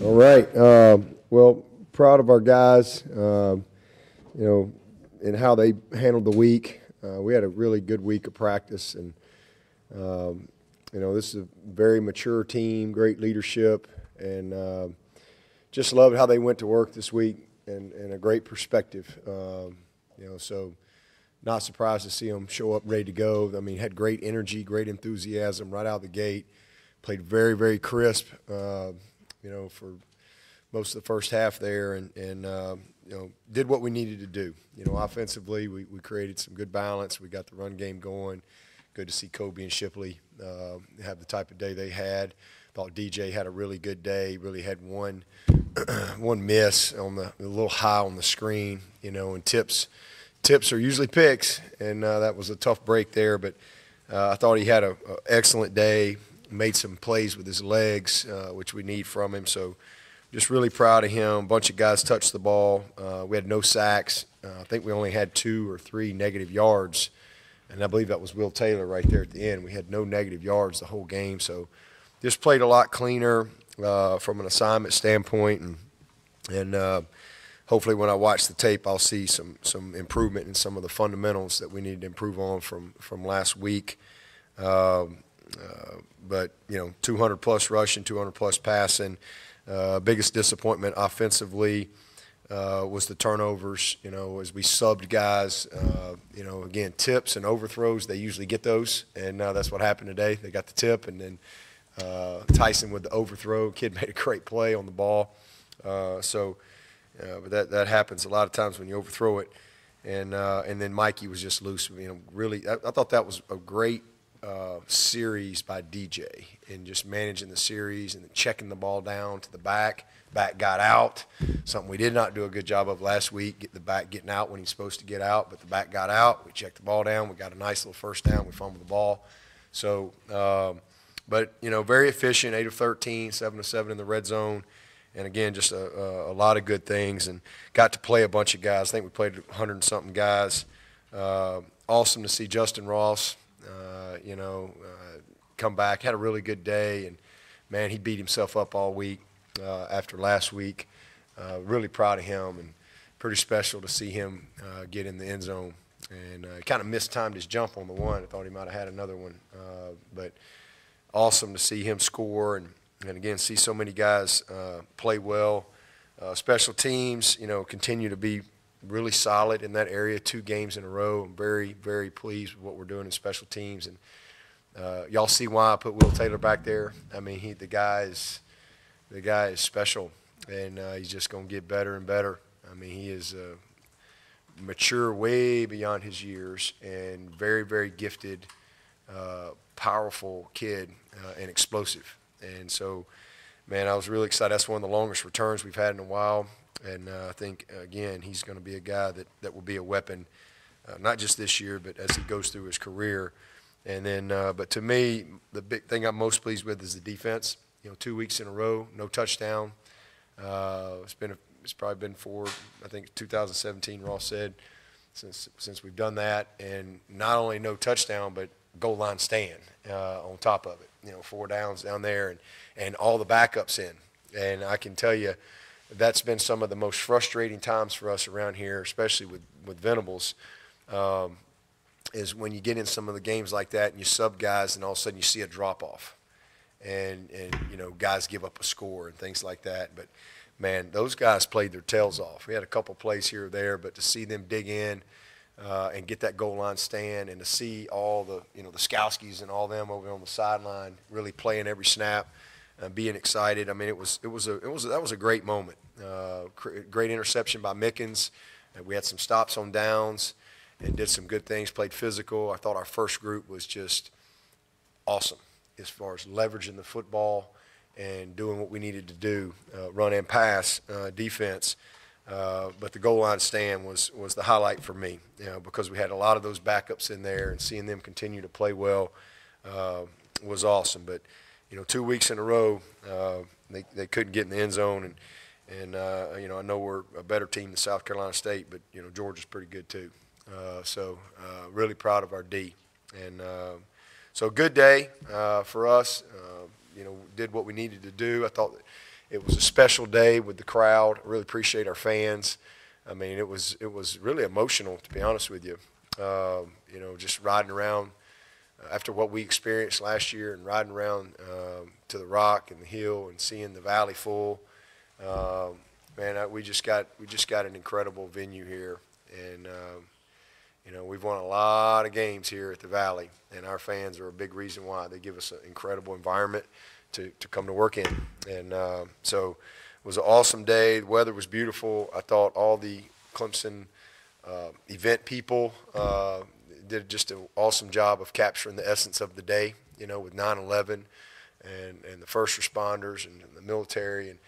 All right. Well, proud of our guys, and how they handled the week. We had a really good week of practice, and, this is a very mature team, great leadership, and just loved how they went to work this week and a great perspective. So not surprised to see them show up ready to go. I mean, had great energy, great enthusiasm right out of the gate. Played very, very crisp, for most of the first half there, and did what we needed to do. Offensively, we created some good balance. We got the run game going. Good to see Kobe and Shipley have the type of day they had. Thought DJ had a really good day. Really had one miss on the little high on the screen, and tips are usually picks, and that was a tough break there. But I thought he had an excellent day. Made some plays with his legs, which we need from him. So just really proud of him. A bunch of guys touched the ball. We had no sacks. I think we only had 2 or 3 negative yards, and I believe that was Will Taylor right there at the end. We had no negative yards the whole game. So just played a lot cleaner from an assignment standpoint, and hopefully when I watch the tape, I'll see some improvement in some of the fundamentals that we need to improve on from last week. But 200-plus rushing, 200-plus passing. Biggest disappointment offensively was the turnovers, as we subbed guys. Again, tips and overthrows, they usually get those, and that's what happened today. They got the tip, and then Tyson with the overthrow. Kid made a great play on the ball. But that happens a lot of times when you overthrow it. And then Mikey was just loose. Really, I thought that was a great series by DJ and just managing the series and then checking the ball down to the back. Back got out, something we did not do a good job of last week, get the back getting out when he's supposed to get out, but the back got out. We checked the ball down. We got a nice little first down. We fumbled the ball. So, very efficient, 8 of 13, 7 of 7 in the red zone. And, again, just a lot of good things, and got to play a bunch of guys. I think we played 100-something guys. Awesome to see Justin Ross, come back. Had a really good day, and, man, he beat himself up all week after last week. Really proud of him, and pretty special to see him get in the end zone. And kind of mistimed his jump on the one. I thought he might have had another one. But awesome to see him score, and again, see so many guys play well. Special teams, continue to be really solid in that area, 2 games in a row. I'm very, very pleased with what we're doing in special teams. And y'all see why I put Will Taylor back there. I mean, the guy is special, and he's just going to get better and better. I mean, he is mature way beyond his years, and very, very gifted, powerful kid, and explosive. And so, man, I was really excited. That's one of the longest returns we've had in a while. And I think, again, he's going to be a guy that will be a weapon, not just this year, but as he goes through his career. And then, but to me, the big thing I'm most pleased with is the defense. 2 weeks in a row, no touchdown. It's probably been I think 2017, Ross said, since we've done that. And not only no touchdown, but goal line stand on top of it. 4 downs down there, and all the backups in. And I can tell you, that's been some of the most frustrating times for us around here, especially with Venables, is when you get in some of the games like that and you sub guys, and all of a sudden you see a drop-off. And guys give up a score and things like that. But, man, those guys played their tails off. We had a couple plays here or there, but to see them dig in and get that goal line stand, and to see all the Skowskis and all them over on the sideline really playing every snap, being excited. I mean, that was a great moment. Great interception by Mickens. We had some stops on downs and did some good things. Played physical. I thought our first group was just awesome as far as leveraging the football and doing what we needed to do, run and pass defense. But the goal line stand was the highlight for me, because we had a lot of those backups in there, and seeing them continue to play well was awesome. But 2 weeks in a row, they couldn't get in the end zone, and I know we're a better team than South Carolina State, but Georgia's pretty good too. So really proud of our D, and so good day for us. Did what we needed to do. I thought it was a special day with the crowd. I really appreciate our fans. I mean, it was really emotional, to be honest with you. You know, just riding around after what we experienced last year and riding around to the Rock and the Hill and seeing the Valley full. Man, we just got an incredible venue here, and you know, we've won a lot of games here at the Valley, and our fans are a big reason why. They give us an incredible environment to come to work in, and so it was an awesome day. The weather was beautiful. I thought all the Clemson event people did just an awesome job of capturing the essence of the day, you know, with 9/11 and the first responders and the military, and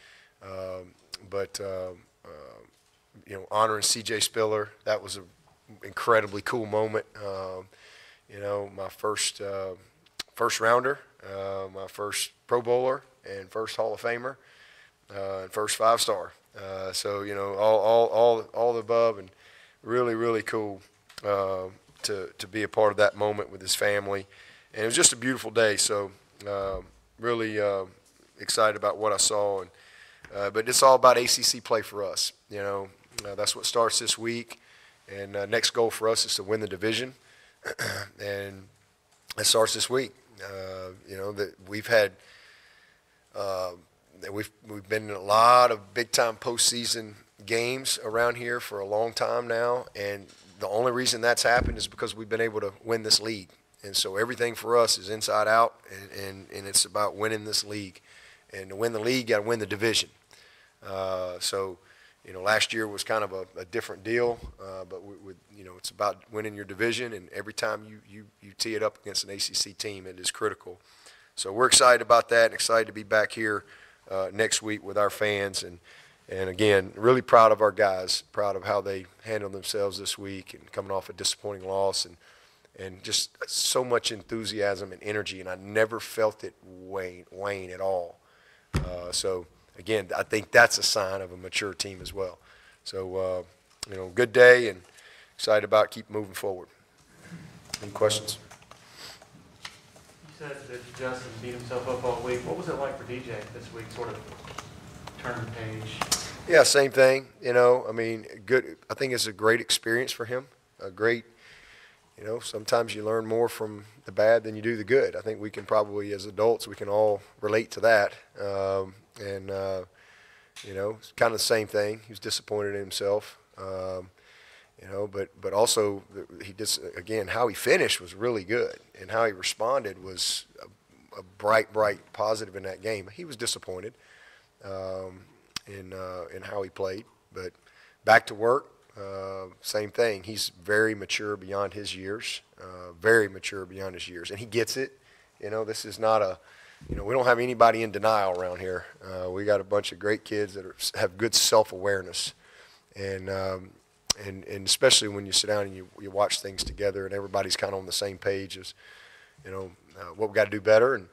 you know, honoring C.J. Spiller. That was an incredibly cool moment. You know, my first rounder, my first Pro Bowler, and first Hall of Famer, and first 5-star. So, you know, all the above, and really cool to be a part of that moment with his family. And it was just a beautiful day. So really excited about what I saw. And but it's all about ACC play for us. You know, that's what starts this week. And next goal for us is to win the division, and it starts this week. You know, that we've had we've been in a lot of big time postseason games around here for a long time now, and the only reason that's happened is because we've been able to win this league. And so everything for us is inside out, and it's about winning this league. And to win the league, you got to win the division. So, you know, last year was kind of a different deal, but you know, it's about winning your division, and every time you tee it up against an ACC team, it is critical. So we're excited about that, and excited to be back here next week with our fans, and again, really proud of our guys, proud of how they handled themselves this week and coming off a disappointing loss, and just so much enthusiasm and energy, and I never felt it wane at all. So again, I think that's a sign of a mature team as well. So, you know, good day, and excited about keep moving forward. Any questions? You said that Justin beat himself up all week. What was it like for DJ this week, sort of turn the page? Yeah, same thing. You know, I mean, good. I think it's a great experience for him. A great, you know, sometimes you learn more from the bad than you do the good. I think we can probably, as adults, we can all relate to that. You know, it's kind of the same thing. He was disappointed in himself. You know, but also he just, again, how he finished was really good, and how he responded was a bright positive in that game. He was disappointed in how he played, but back to work, same thing. He's very mature beyond his years, and he gets it. You know, this is not a, you know, we don't have anybody in denial around here. We got a bunch of great kids that have good self-awareness, and especially when you sit down and you watch things together, and everybody's kind of on the same page as, you know, what we got to do better, and,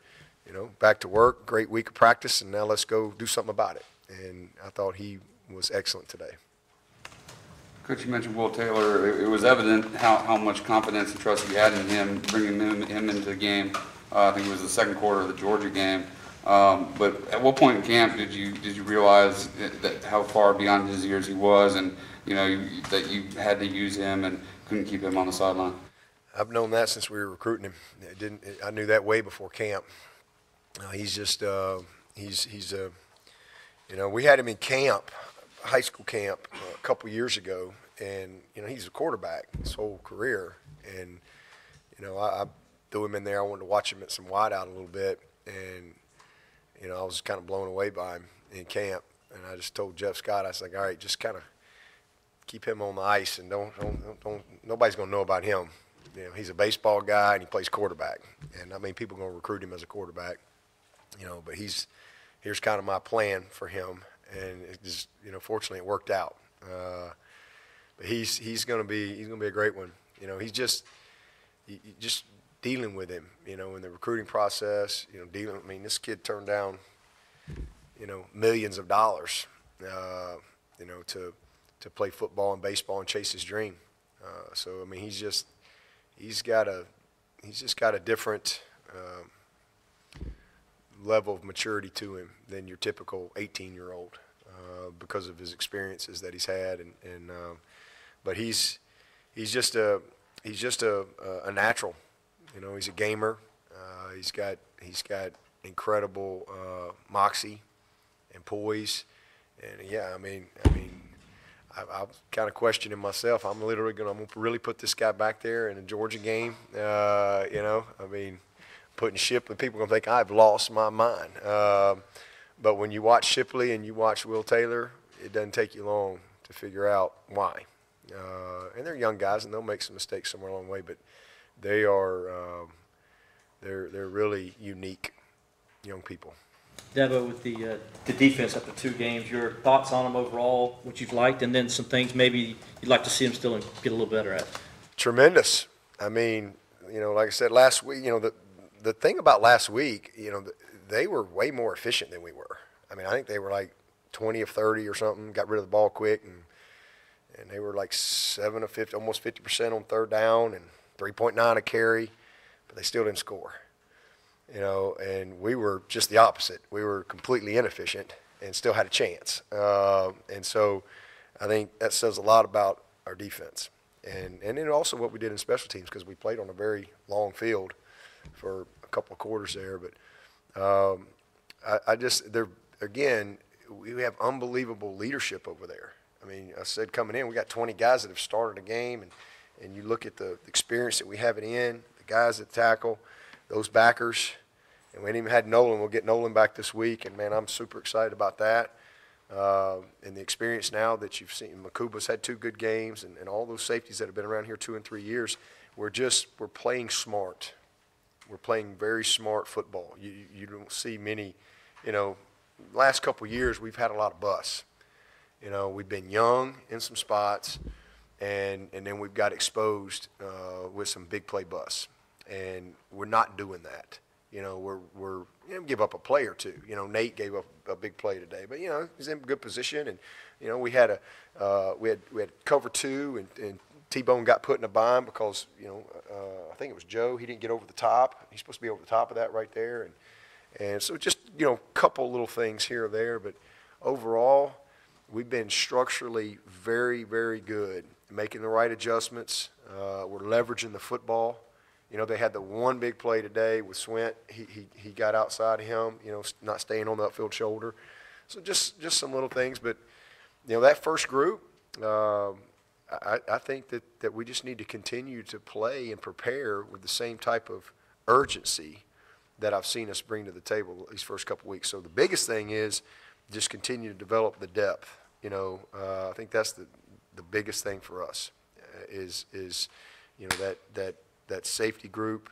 you know, back to work, great week of practice, and now let's go do something about it. And I thought he was excellent today. Coach, you mentioned Will Taylor. It was evident how much confidence and trust you had in him, bringing him into the game. I think it was the second quarter of the Georgia game. But at what point in camp did you realize that how far beyond his years he was, and you know that you had to use him and couldn't keep him on the sideline? I've known that since we were recruiting him. I knew that way before camp. He's just you know, we had him in camp, high school camp, a couple years ago, and you know, he's a quarterback his whole career, and you know, I threw him in there. I wanted to watch him at some wideout a little bit, and you know, I was kind of blown away by him in camp, and I just told Jeff Scott, I was like, all right, just kind of keep him on the ice, and don't nobody's gonna know about him. You know, he's a baseball guy and he plays quarterback, and I mean, people are gonna recruit him as a quarterback, you know, but here's kind of my plan for him, and it just, you know, fortunately it worked out. But he's gonna be a great one. You know, he's just dealing with him, you know, in the recruiting process. You know, I mean, this kid turned down, you know, millions of dollars, you know, to play football and baseball and chase his dream. So I mean, he's just got a different level of maturity to him than your typical 18-year-old because of his experiences that he's had, but he's just a natural. You know, he's a gamer. He's got incredible moxie and poise, and yeah, I mean, I'm kind of questioning myself. I'm gonna really put this guy back there in a Georgia game. You know, I mean, putting Shipley, people are gonna think I've lost my mind. But when you watch Shipley and you watch Will Taylor, it doesn't take you long to figure out why. And they're young guys, and they'll make some mistakes somewhere along the way, but they are they're really unique young people. Dabo, with the defense after 2 games, your thoughts on them overall, what you've liked, and then some things maybe you'd like to see them still get a little better at. Tremendous. I mean, you know, like I said last week, you know, the thing about last week, you know, they were way more efficient than we were. I mean, I think they were like 20 of 30 or something, got rid of the ball quick, and they were like 7 of 50, almost 50% on third down and 3.9 a carry, but they still didn't score. You know, and we were just the opposite. We were completely inefficient and still had a chance. And so I think that says a lot about our defense. And then also what we did in special teams, because we played on a very long field for a couple of quarters there. But again, we have unbelievable leadership over there. I mean, I said coming in, we got 20 guys that have started a game, and you look at the experience that we have the guys that tackle, those backers, and we ain't even had Nolan. We'll get Nolan back this week, and, man, I'm super excited about that. And the experience now that you've seen. Makuba's had 2 good games, and all those safeties that have been around here 2 and 3 years, we're playing smart. We're playing very smart football. You don't see many, you know, last couple of years we've had a lot of busts. You know, we've been young in some spots, and then we've got exposed with some big play busts. And we're not doing that. You know, we're give up a play or 2. You know, Nate gave up a big play today, but you know he's in good position, and you know we had cover 2, and T-Bone got put in a bind because you know I think it was Joe. He didn't get over the top. He's supposed to be over the top of that right there, and so just you know a couple little things here or there, but overall we've been structurally very, very good, making the right adjustments. We're leveraging the football. You know, they had the one big play today with Swint. He got outside of him, you know, not staying on the upfield shoulder. So just some little things. But, you know, that first group, I think that we just need to continue to play and prepare with the same type of urgency that I've seen us bring to the table these first couple of weeks. So the biggest thing is just continue to develop the depth. You know, I think that's the biggest thing for us is you know, that safety group,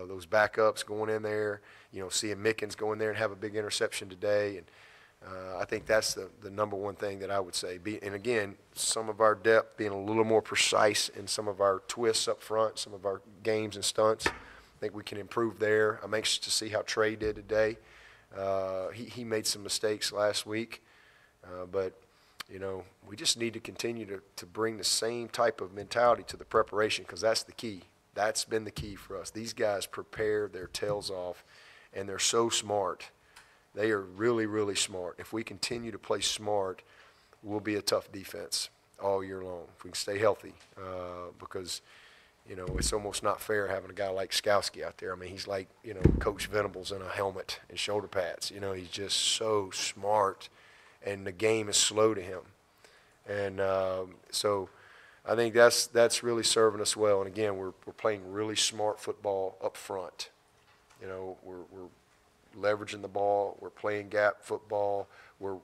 those backups going in there, you know, seeing Mickens go in there and have a big interception today. And I think that's the number one thing that I would say. And again, some of our depth being a little more precise in some of our twists up front, some of our games and stunts. I think we can improve there. I'm anxious to see how Trey did today. He made some mistakes last week, but you know, we just need to continue to bring the same type of mentality to the preparation, because that's the key. That's been the key for us. These guys prepare their tails off, and they're so smart. They are really, really smart. If we continue to play smart, we'll be a tough defense all year long if we can stay healthy, because, you know, it's almost not fair having a guy like Skowski out there. I mean, he's like, you know, Coach Venables in a helmet and shoulder pads. You know, he's just so smart, and the game is slow to him. And so I think that's really serving us well. And again, we're playing really smart football up front. You know, we're leveraging the ball. We're playing gap football. We're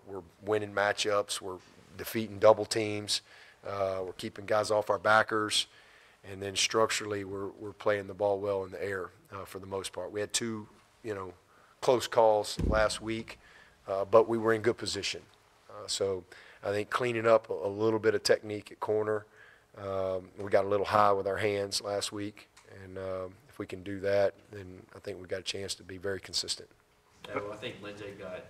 winning matchups. We're defeating double teams. We're keeping guys off our backers. And then structurally, we're playing the ball well in the air for the most part. We had 2, you know, close calls last week, but we were in good position. So I think cleaning up a little bit of technique at corner. We got a little high with our hands last week, and if we can do that, then I think we've got a chance to be very consistent. I think Lindsay got